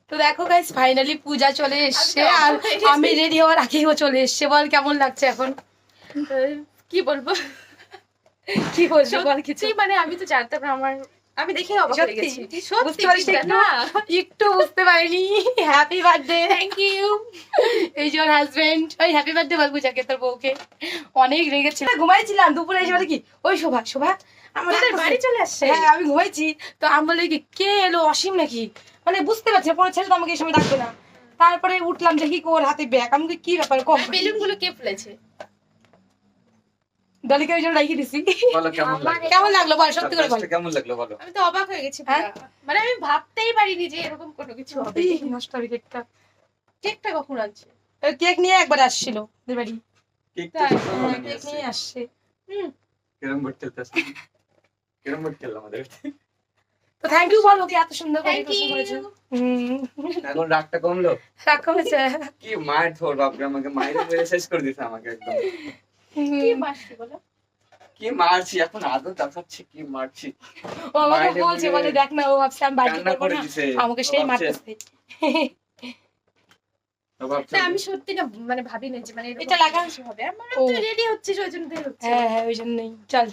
তো দেখো guys finally পূজা চলে এসছে আর আমি রেডি হওয়ার আগেই ও চলে এসছে। বল কেমন লাগছে এখন? কি বলবো, কি বলছো বল কিছু। সত্যি মানে আমি তো জানতাম না, আমি দেখে অবাক হয়ে সত্যি? গেছি। বুঝতে সত্যি পারিস বুঝতে একটু? না। একটু বুঝতে পারিনি। Happy birthday. Thank you. এই যে ওর হাজবেন্ড। ওই হ্যাপি বার্থডে বল পূজাকে, তোর বউকে। অনেক রেগেছিল। ঘুমাইছিলাম দুপুরে এসে বলে কি ওই শোভা শোভা আমাদের বাড়ি চলে আসছে। হ্যাঁ আমি ঘুমাইছি। তো আমি বলে কি কে এলো, অসীম নাকি? মানে বুঝতে পারছি না, পরে ছেলে তো আমাকে এই সময় ডাকবে না। তারপরে উঠলাম দেখি ওর হাতে ব্যাগ। আমি বলি, কি ব্যাপার কম বেলুন গুলো কে ফুলেছে? দলিকে ওই জন্য রেখে দিছি। বলো কেমন লাগলো? কেমন লাগলো বল, সত্যি করে বল। কেমন লাগলো বলো? আমি তো অবাক হয়ে গেছি হ্যাঁ? পুরা। মানে আমি ভাবতেই পারিনি যে এরকম কোনো কিছু হবে। এই নষ্ট হবে কেকটা। কেকটা কখন আনছে? ওই কেক নিয়ে একবার আসছিল ওদের বাড়ি। কেক তো তাই? সকালবেলা নিয়ে কেক আসছে। নিয়ে আসছে। ক্যারম বোর্ড খেলতেছে। ক্যারম বোর্ড খেললাম আমাদের। তো থ্যাংক ইউ বল ওকে এত সুন্দর করে থ্যাংক ডেকোরেশন করেছো। ইউ। এখন রাগটা কমলো? রাগ কমেছে। কি মার ধর বাপরে, আমাকে মাইরে মেরে শেষ করে দিছে আমাকে একদম। কি মাসি বলো? কি মারছি এখন আদৌ দেখাচ্ছি কি মারছি। ও আমাকে মাইরে বলছে মেরে বলে দেখ না ও ভাবছে আমি বাড়ি কান্না করবো করে না, দিছে। আমাকে সেই মারতেছে। ও ভাবছে না আমি সত্যি না মানে ভাবিনি যে মানে এরকম এটা লাগা। কিছু হবে। আমার ও। তো রেডি হচ্ছে ওই জন্য দেরি হচ্ছে। হ্যাঁ হ্যাঁ ওই জন্যই চল।